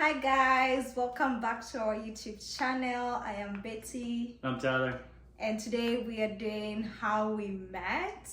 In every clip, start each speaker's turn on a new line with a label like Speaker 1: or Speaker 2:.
Speaker 1: Hi guys, welcome back to our YouTube channel. I am Betty.
Speaker 2: I'm Tyler.
Speaker 1: And today we are doing How We Met.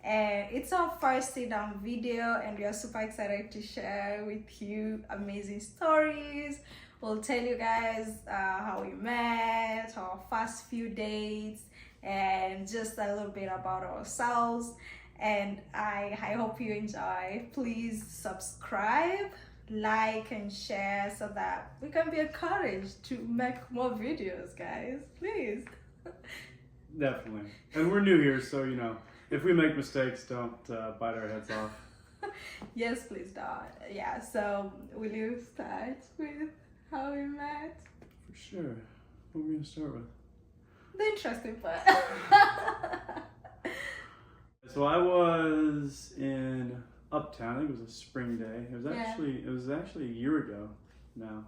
Speaker 1: And it's our first sit-down video and we are super excited to share with you amazing stories. We'll tell you guys how we met, our first few dates, and just a little bit about ourselves. And I hope you enjoy. Please subscribe, like and share so that we can be encouraged to make more videos, guys. Please.
Speaker 2: Definitely. And we're new here, so if we make mistakes, don't bite our heads off.
Speaker 1: Yes, please don't. Yeah, so will you start with how we met?
Speaker 2: For sure. What are we going to start with?
Speaker 1: The interesting part.
Speaker 2: So I was in Uptown. I think it was a spring day. It was actually a year ago now.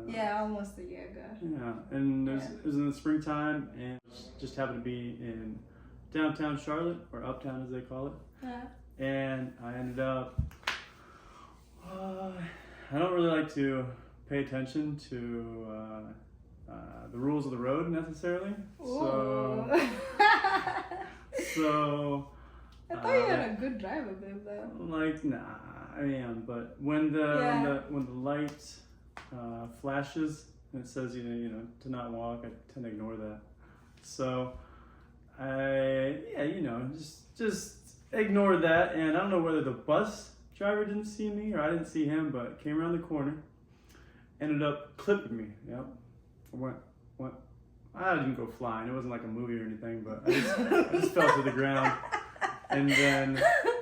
Speaker 1: Yeah, almost a year ago.
Speaker 2: Yeah, and it was in the springtime, and just happened to be in downtown Charlotte, or Uptown as they call it.
Speaker 1: Yeah.
Speaker 2: And I ended up, I don't really like to pay attention to the rules of the road necessarily. So
Speaker 1: I thought you had a good driver, babe, though.
Speaker 2: Like, nah, I am. But when the light flashes and it says to not walk, I tend to ignore that. So just ignore that. And I don't know whether the bus driver didn't see me or I didn't see him, but came around the corner, ended up clipping me. Yep, I didn't go flying. It wasn't like a movie or anything, but I just fell to the ground. And then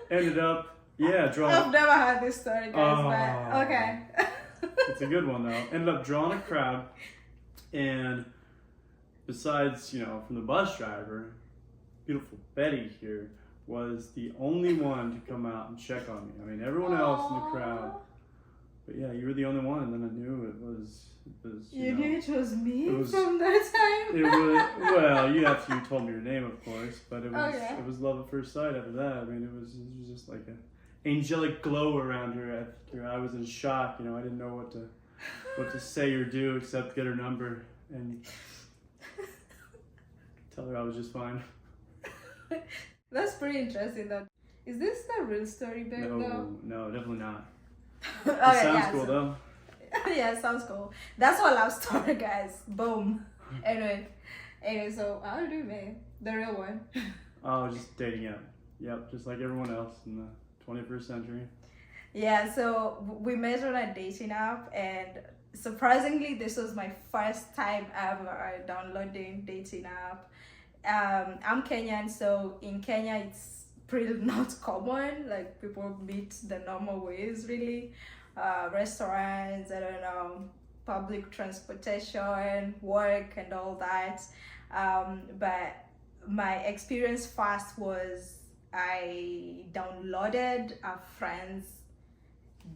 Speaker 2: ended up, drawing.
Speaker 1: I've never heard this story, guys, but okay.
Speaker 2: It's a good one though. Ended up drawing a crowd, and besides, from the bus driver, beautiful Betty here was the only one to come out and check on me. I mean, everyone else in the crowd. But yeah, you were the only one, and then I knew it was.
Speaker 1: You knew it was me from that time?
Speaker 2: It was, well, you told me your name, of course, but it was love at first sight after that. I mean, it was just like an angelic glow around her. I was in shock, I didn't know what to say or do except get her number and tell her I was just fine.
Speaker 1: That's pretty interesting, though. Is this the real story, babe?
Speaker 2: No, definitely not.
Speaker 1: It
Speaker 2: sounds cool, though.
Speaker 1: Yeah, it sounds cool. That's our love story, guys. Boom. Anyway, so how do you mean the real one?
Speaker 2: Oh, just dating app. Yep, just like everyone else in the 21st century.
Speaker 1: Yeah, so we met on a dating app, and surprisingly, this was my first time ever downloading dating app. I'm Kenyan, so in Kenya it's pretty not common. Like, people meet the normal ways, really. Restaurants, I don't know, public transportation, work and all that. But my experience first was I downloaded a friend's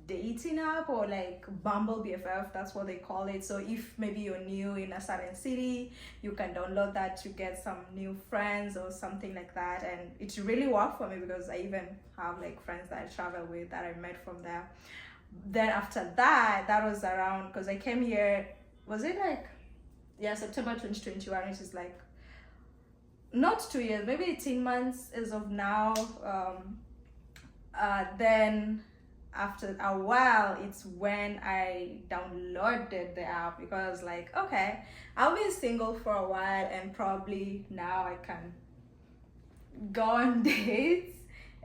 Speaker 1: dating app, or like Bumble BFF, that's what they call it. So if maybe you're new in a certain city, you can download that to get some new friends or something like that. And it really worked for me because I even have like friends that I travel with that I met from there. Then after that was around, because I came here, was it like, September 2021, which is like not 2 years, maybe 18 months as of now. Then after a while, it's when I downloaded the app, because like, okay, I'll be single for a while and probably now I can go on dates,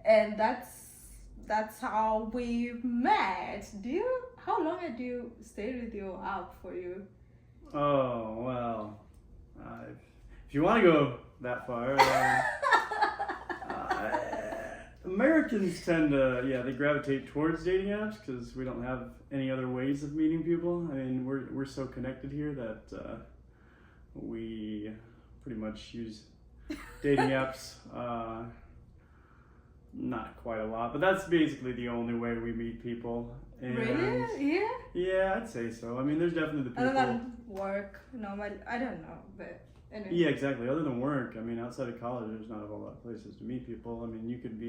Speaker 1: and that's how we met. How long had you stayed with your app for you?
Speaker 2: Oh, well, if you want to go that far, Americans tend to, they gravitate towards dating apps because we don't have any other ways of meeting people. I mean, we're so connected here that we pretty much use dating apps. Not quite a lot, but that's basically the only way we meet people. And
Speaker 1: really? Yeah?
Speaker 2: Yeah, I'd say so. I mean, there's definitely the people.
Speaker 1: Other than work, I don't know, but anyway.
Speaker 2: Yeah, exactly. Other than work, I mean, outside of college, there's not a whole lot of places to meet people. I mean, you could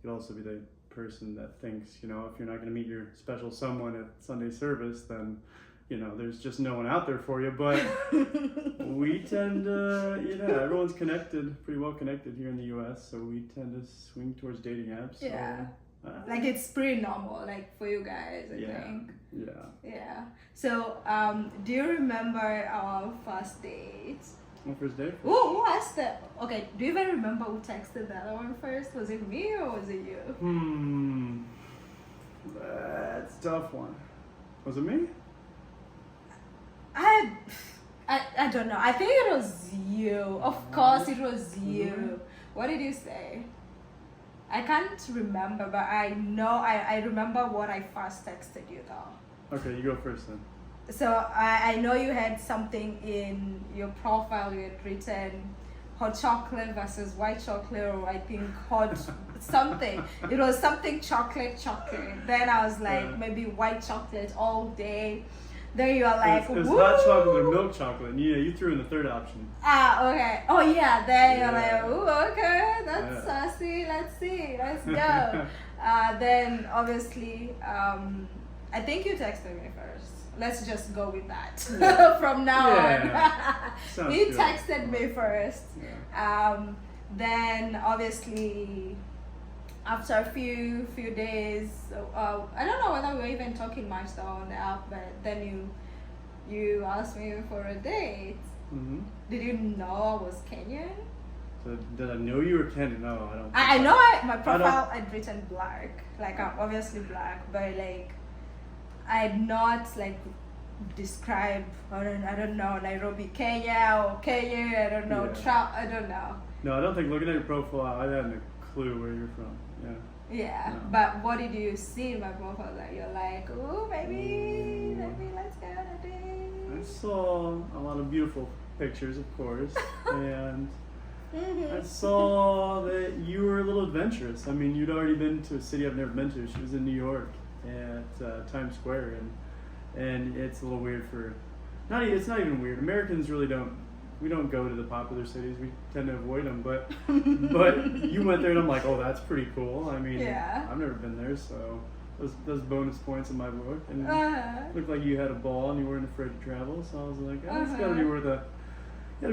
Speaker 2: also be the person that thinks, you know, if you're not going to meet your special someone at Sunday service, then, you know, there's just no one out there for you. But we tend to, everyone's connected, pretty well connected here in the U.S., so we tend to swing towards dating apps. So,
Speaker 1: Yeah. Like it's pretty normal, like for you guys, I think.
Speaker 2: Yeah.
Speaker 1: Yeah. So, do you remember our first date?
Speaker 2: My first date?
Speaker 1: Who asked that? Okay, do you even remember who texted the other one first? Was it me or was it you?
Speaker 2: That's a tough one. Was it me?
Speaker 1: I don't know. I think it was you. Of course it was you. What did you say? I can't remember, but I know I remember what I first texted you though.
Speaker 2: Okay, you go first then.
Speaker 1: So I know you had something in your profile. You had written hot chocolate versus white chocolate, or I think hot something. It was something chocolate. Then I was like, maybe white chocolate all day. Then you are like,
Speaker 2: it was hot chocolate or milk chocolate. And you threw in the third option.
Speaker 1: Okay. Oh yeah. Then you're like, ooh, okay, that's sassy. Let's see. Let's go. Then obviously, I think you texted me first. Let's just go with that from now on. You texted me first. Yeah. Then obviously, after a few days, I don't know whether we were even talking much though on the app, but then you asked me for a date. Mm-hmm. Did you know I was Kenyan?
Speaker 2: So did I know you were Kenyan? No, I don't.
Speaker 1: I know my profile had written black, like I'm obviously black, but like I'd not like describe, I don't know, Nairobi, Kenya or Kenya, I don't know, I don't know.
Speaker 2: No, I don't think looking at your profile, I hadn't a clue where you're from.
Speaker 1: Yeah, no. But what did you see in my profile that you're like, ooh, maybe let's go on a date?
Speaker 2: I saw a lot of beautiful pictures, of course, and I saw that you were a little adventurous. I mean, you'd already been to a city I've never been to. She was in New York at Times Square, and it's a little weird it's not even weird. Americans really we don't go to the popular cities. We tend to avoid them, but you went there and I'm like, oh, that's pretty cool. I mean, I've never been there, so those bonus points in my book. And it looked like you had a ball and you weren't afraid to travel, so I was like, oh, it's gotta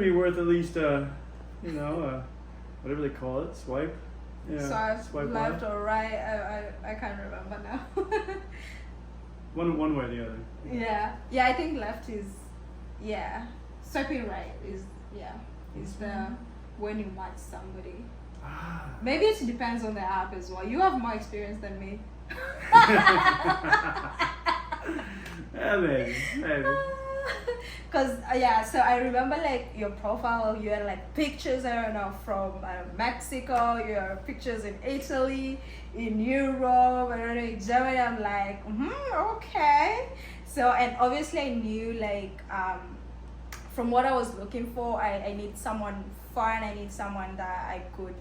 Speaker 2: be worth at least whatever they call it, swipe.
Speaker 1: Yeah, swipe left or right. I can't remember now.
Speaker 2: One way or the other.
Speaker 1: Yeah. I think left is swiping right is the when you match somebody. Maybe it depends on the app as well. You have more experience than me.
Speaker 2: Yeah, maybe.
Speaker 1: Cause so I remember like your profile. You had like pictures, I don't know, from Mexico. You had pictures in Italy, in Europe, I don't know, in Germany. I'm like, okay. So and obviously I knew like from what I was looking for, I need someone fun. I need someone that I could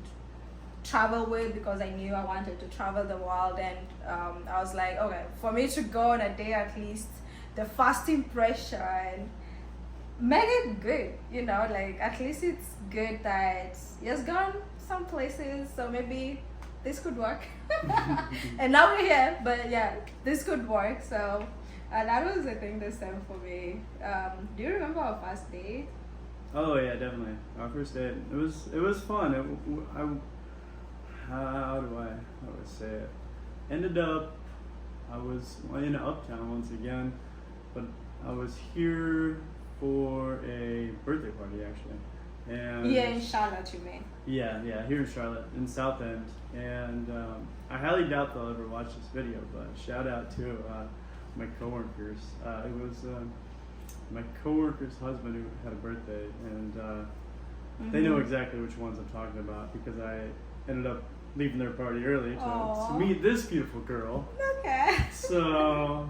Speaker 1: travel with because I knew I wanted to travel the world. And I was like, okay, for me to go on a day at least, the first impression, make it good, like at least it's good that you've gone some places, so maybe this could work. And now we're here, but yeah, this could work. So that was, I think, the same for me. Do you remember our first date?
Speaker 2: Oh yeah, definitely. Our first date. It was fun. How do I say it? Ended up, I was in Uptown once again, but I was here for a birthday party actually. And
Speaker 1: in Charlotte, you mean?
Speaker 2: Yeah, here in Charlotte, in South End. And I highly doubt they'll ever watch this video, but shout out to my coworkers. It was my coworker's husband who had a birthday, and they know exactly which ones I'm talking about because I ended up leaving their party early to meet this beautiful girl.
Speaker 1: Okay.
Speaker 2: So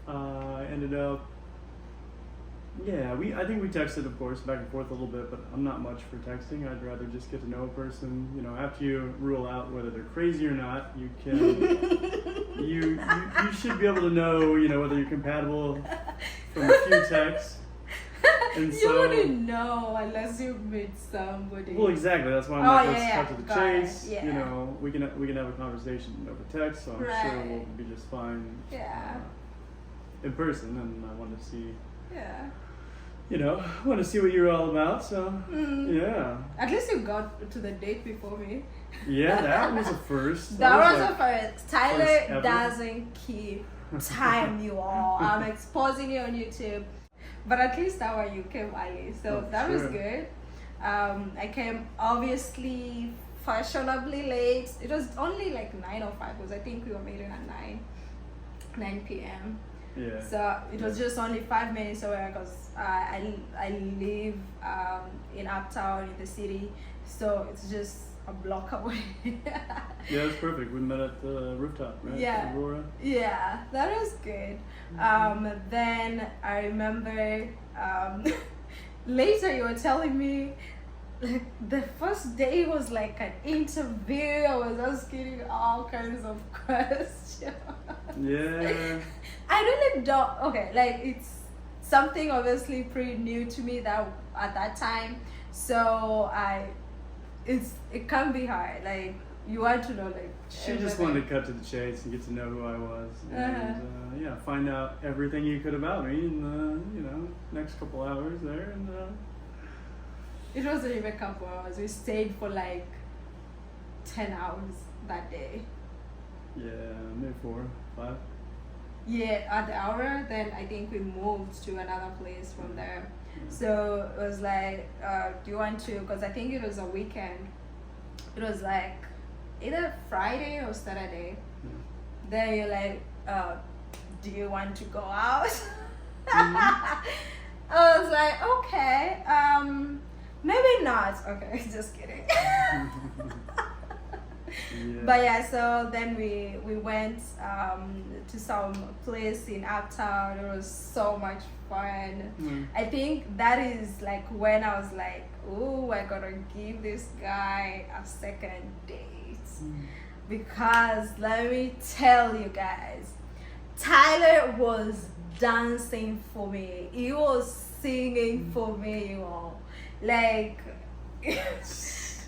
Speaker 2: I ended up, I think we texted, of course, back and forth a little bit, but I'm not much for texting. I'd rather just get to know a person. After you rule out whether they're crazy or not, you can, you should be able to know, whether you're compatible from a few texts. And
Speaker 1: You
Speaker 2: so,
Speaker 1: wouldn't know unless you meet somebody.
Speaker 2: well, exactly. That's why I'm
Speaker 1: Oh,
Speaker 2: like,
Speaker 1: yeah,
Speaker 2: let's
Speaker 1: yeah.
Speaker 2: cut to the
Speaker 1: Got it.
Speaker 2: chase.
Speaker 1: Yeah.
Speaker 2: You know, we can have a conversation over text, so I'm sure
Speaker 1: Right.
Speaker 2: we'll be just fine.
Speaker 1: Yeah.
Speaker 2: In person, and I want to see.
Speaker 1: Yeah.
Speaker 2: You know, I want to see what you're all about. So, yeah.
Speaker 1: At least you got to the date before me.
Speaker 2: Yeah, that was a first.
Speaker 1: That was
Speaker 2: like,
Speaker 1: a first. Tyler
Speaker 2: first ever.
Speaker 1: doesn't keep time, you all. I'm exposing you on YouTube. But at least that one you came early. So
Speaker 2: Oh,
Speaker 1: that was
Speaker 2: sure.
Speaker 1: good. I came obviously fashionably late. It was only like 9:05 because I think we were meeting at 9 p.m.
Speaker 2: Yeah.
Speaker 1: So it was just only 5 minutes away because I live in Uptown in the city, so it's just a block away.
Speaker 2: Yeah, it's perfect. We met at the rooftop, right?
Speaker 1: Yeah.
Speaker 2: Aurora.
Speaker 1: Yeah, that was good. Then I remember later you were telling me like the first day was like an interview. I was asking all kinds of questions.
Speaker 2: Yeah.
Speaker 1: I really don't. Okay, like it's something obviously pretty new to me that at that time. So it can be hard. Like you want to know like.
Speaker 2: She just
Speaker 1: everything.
Speaker 2: wanted to cut to the chase and get to know who I was, and yeah, find out everything you could about me in the next couple hours there, and.
Speaker 1: It wasn't even a couple hours. We stayed for like 10 hours that day.
Speaker 2: Yeah, maybe 4, 5.
Speaker 1: Yeah, at the hour, then I think we moved to another place from there. So it was like, do you want to, because I think it was a weekend. It was like either Friday or Saturday. Then you're like, do you want to go out? I was like, okay, maybe not. Okay, just kidding.
Speaker 2: Yeah.
Speaker 1: But yeah, so then we went to some place in Uptown. It was so much fun. I think that is like when I was like, oh, I gotta give this guy a second date. Because let me tell you guys, Tyler was dancing for me. He was singing for me, you all. Like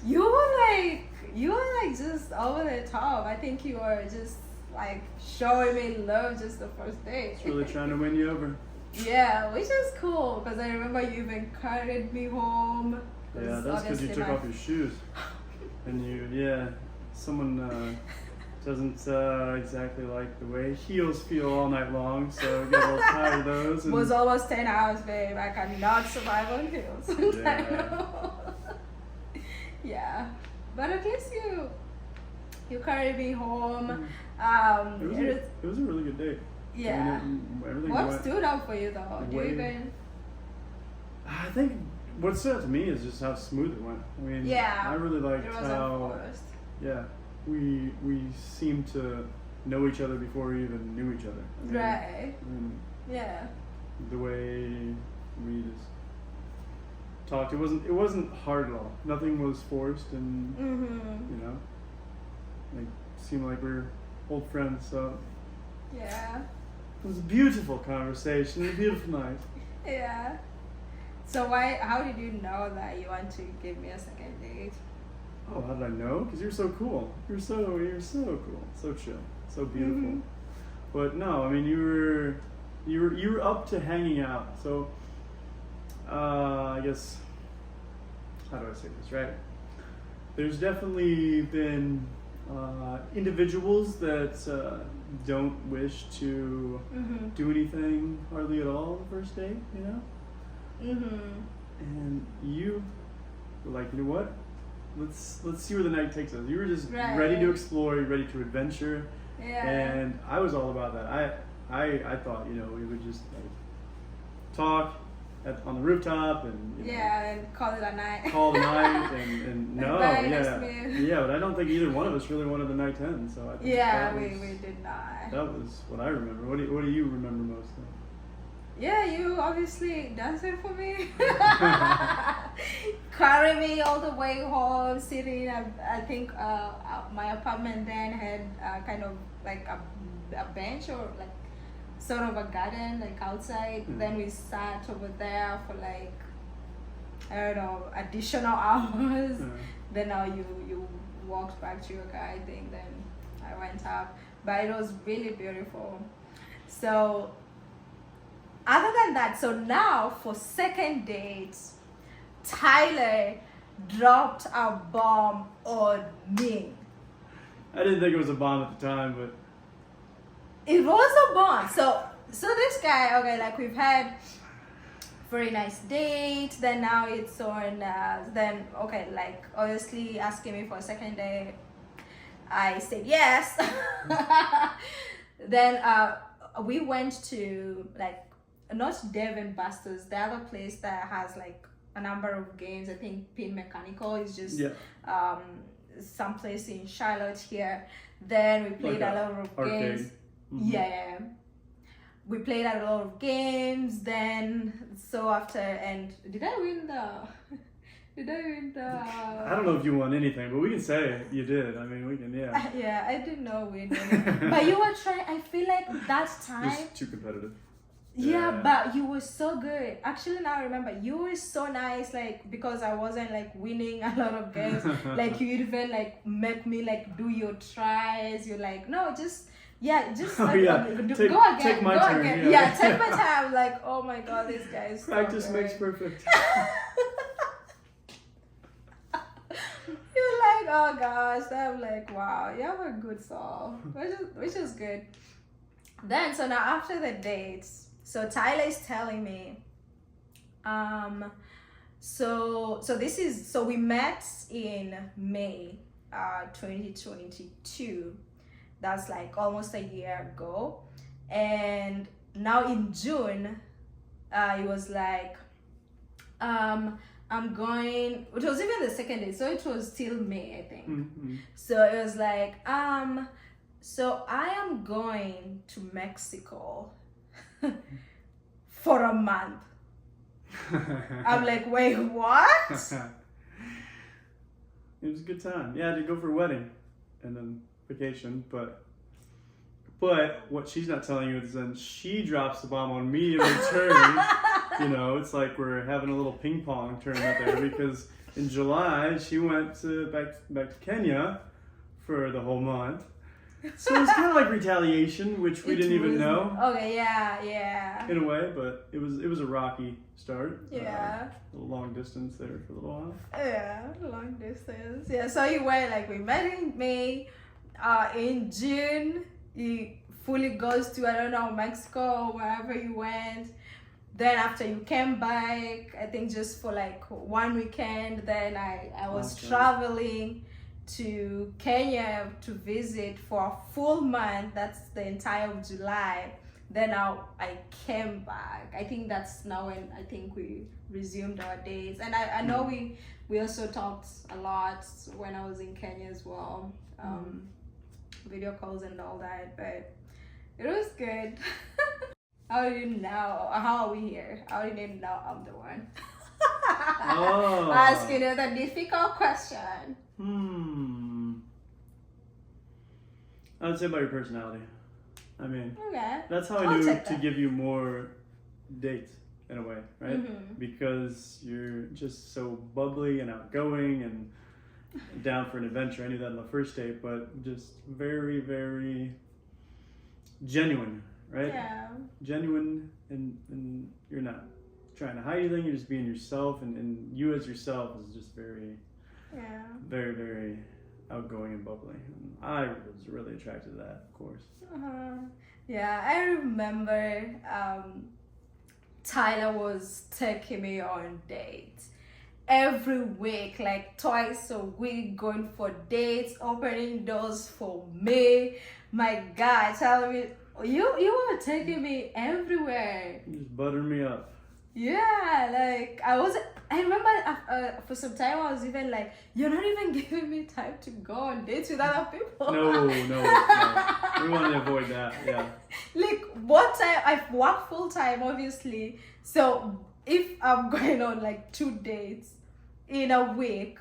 Speaker 1: you were like just over the top. I think you were just like showing me love just the first day.
Speaker 2: It's really trying to win you over.
Speaker 1: Yeah, which is cool because I remember you even carried me home.
Speaker 2: Yeah, that's because you took off your shoes. And someone doesn't exactly like the way heels feel all night long, so we got a little tired of those.
Speaker 1: It was almost 10 hours, babe. I cannot survive on heels.
Speaker 2: Yeah.
Speaker 1: Yeah, but at least you carried me home.
Speaker 2: It was a really good date.
Speaker 1: Yeah.
Speaker 2: I mean, everything
Speaker 1: What
Speaker 2: went
Speaker 1: stood out for you though? Do you
Speaker 2: way-
Speaker 1: even?
Speaker 2: I think what stood out to me is just how smooth it went. I mean,
Speaker 1: Yeah,
Speaker 2: I really liked
Speaker 1: It wasn't
Speaker 2: how
Speaker 1: forced.
Speaker 2: we seemed to know each other before we even knew each other. I mean,
Speaker 1: Right.
Speaker 2: I mean,
Speaker 1: Yeah.
Speaker 2: the way we just talked, it wasn't hard at all. Nothing was forced, and like seemed like we were old friends. So
Speaker 1: Yeah.
Speaker 2: it was a beautiful conversation, a beautiful night.
Speaker 1: Yeah. So how did you know that you want to give me a second date?
Speaker 2: Oh, how did I know? Because you're so cool. You're so cool, so chill, so beautiful. But no, I mean you were up to hanging out. So I guess how do I say this right? There's definitely been individuals that don't wish to do anything hardly at all the first date, you know. And you were like, you know what? Let's see where the night takes us. You were just ready to explore, ready to adventure, and I was all about that. I thought we would just like talk on the rooftop and
Speaker 1: and call it a night.
Speaker 2: call the night and no,
Speaker 1: Bye, nice to meet you.
Speaker 2: but I don't think either one of us really wanted the night 10. So I think
Speaker 1: we did not.
Speaker 2: That was what I remember. What do you remember most?
Speaker 1: Yeah, you obviously dancing for me. Carry me all the way home, sitting. I think my apartment then had kind of like a bench or like sort of a garden, like outside. Then we sat over there for like, I don't know, additional hours. Then now you walked back to your car, I think. Then I went up, but it was really beautiful. So other than that, so now for second date, Tyler dropped a bomb on me.
Speaker 2: I didn't think it was a bomb at the time, but
Speaker 1: it was a bomb. So this guy, okay, like we've had very nice date. Then now it's on. Then okay, like obviously asking me for a second date. I said yes. Then we went to like not Dave and Buster's, the other place that has like a number of games. I think Pin Mechanical is just someplace in Charlotte here. Then we played
Speaker 2: like
Speaker 1: a lot of
Speaker 2: arcade.
Speaker 1: games. Yeah, we played a lot of games. Then so after, and did I win the?
Speaker 2: I don't know if you won anything, but we can say you did. I mean, we can, yeah.
Speaker 1: Yeah, I did not win, but you were trying. I feel like that time.
Speaker 2: Just too competitive.
Speaker 1: Yeah, but you were so good. Actually, now I remember, you were so nice, like, because I wasn't, like, winning a lot of games. Like, you even, like, make me, like, do your tries. You're like, no, just,
Speaker 2: go again. Take my turn.
Speaker 1: Again. Yeah, take my time. Like, oh my God, this guy is
Speaker 2: practice
Speaker 1: so
Speaker 2: makes perfect.
Speaker 1: You're like, oh gosh. I'm like, wow, you have a good soul, which is good. Then, so now after the dates, so Tyler is telling me, so we met in May 2022. That's like almost a year ago. And now in June, it was like, I'm going, it was even the second day, so it was till May, I think. So it was like, so I am going to Mexico for a month. I'm like, wait, what?
Speaker 2: It was a good time. Yeah, I did go for a wedding and then vacation, but what she's not telling you is then she drops the bomb on me in return. You know, it's like we're having a little ping pong tournament there, because in July she went back to Kenya for the whole month. So it's kind of like retaliation, which we didn't even know.
Speaker 1: Okay, yeah.
Speaker 2: In a way, but it was a rocky start.
Speaker 1: Yeah.
Speaker 2: A little long distance there for a little while.
Speaker 1: Yeah, long distance. Yeah, so you were like, we met in May. In June, he fully goes to, I don't know, Mexico or wherever you went. Then after you came back, I think just for like one weekend, then I was traveling to Kenya to visit for a full month. That's the entire of July. Then I came back. I think that's now when I think we resumed our dates. And I know we also talked a lot when I was in Kenya as well. Video calls and all that, but it was good. How do you know? How are we here? How do you know I'm the one? Asking you the difficult question.
Speaker 2: I would say about your personality. I mean,
Speaker 1: okay.
Speaker 2: That's how I knew to give you more dates in a way, right? Because you're just so bubbly and outgoing and down for an adventure. I knew that on the first date, but just very, very genuine, right? Yeah. Genuine, and you're not trying to hide anything. You're just being yourself, and you as yourself is just very, very, very outgoing and bubbly. And I was really attracted to that, of course.
Speaker 1: Yeah, I remember Tyler was taking me on dates every week, like twice a week, going for dates, opening doors for me. My God, telling me, you were taking me everywhere.
Speaker 2: You just butter me up.
Speaker 1: Yeah, like I remember for some time I was even like, you're not even giving me time to go on dates with other people.
Speaker 2: No. We want to avoid that, yeah.
Speaker 1: Like, what time? I've worked full time, obviously. So if I'm going on like 2 dates in a week,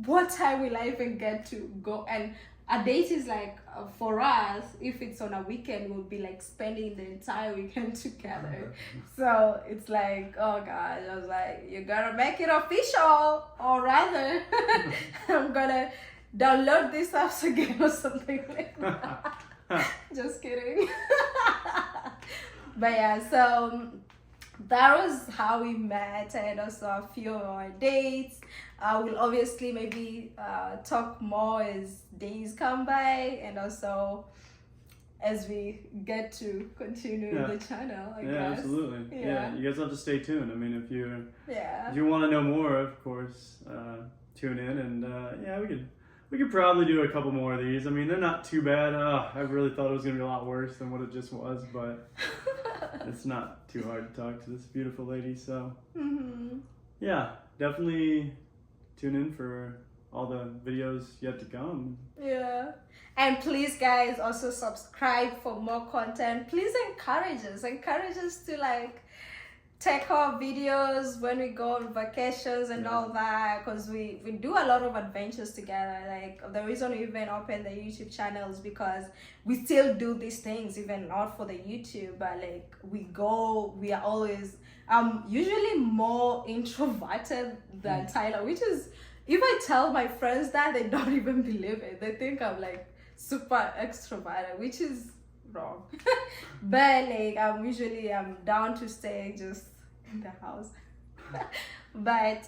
Speaker 1: what time will I even get to go? And a date is like for us, if it's on a weekend, we'll be like spending the entire weekend together. So it's like, oh god, I was like, you gotta make it official, or rather I'm gonna download this apps again or something like that. Just kidding. But yeah, so that was how we met, and also a few of our dates. We'll obviously maybe talk more as days come by, and also as we get to continue the channel, I guess.
Speaker 2: Absolutely. Yeah, you guys have to stay tuned. I mean, if you want to know more, of course, tune in, and we could probably do a couple more of these. I mean, they're not too bad. I really thought it was gonna be a lot worse than what it just was, but it's not too hard to talk to this beautiful lady. So yeah, definitely tune in for all the videos yet to come.
Speaker 1: Yeah. And please, guys, also subscribe for more content. Please encourage us to like take our videos when we go on vacations and all that, because we do a lot of adventures together. Like, the reason we even open the YouTube channel is because we still do these things, even not for the YouTube, but like we are always usually more introverted than Tyler, which is, if I tell my friends that, they don't even believe it. They think I'm like super extroverted, which is wrong. But like I'm down to stay just in the house. But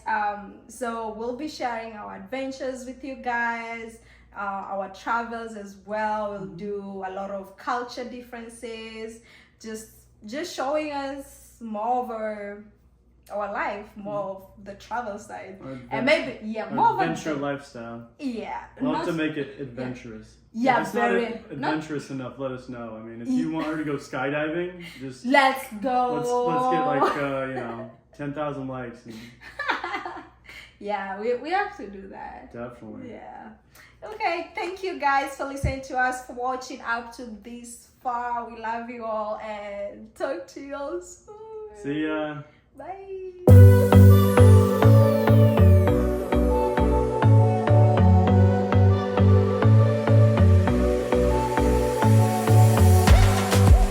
Speaker 1: so we'll be sharing our adventures with you guys, our travels as well. We'll do a lot of culture differences, just showing us more of our life, more of the travel side, and maybe more of
Speaker 2: adventure lifestyle.
Speaker 1: Yeah,
Speaker 2: we'll have to make it adventurous.
Speaker 1: Yeah,
Speaker 2: if it's not adventurous enough, let us know. I mean, if you want her to go skydiving, just
Speaker 1: let's go.
Speaker 2: Let's get like 10,000 likes. And...
Speaker 1: yeah, we have to do that.
Speaker 2: Definitely.
Speaker 1: Yeah. Okay, thank you guys for listening to us, for watching up to this far. We love you all, and talk to you all soon.
Speaker 2: See ya.
Speaker 1: Bye.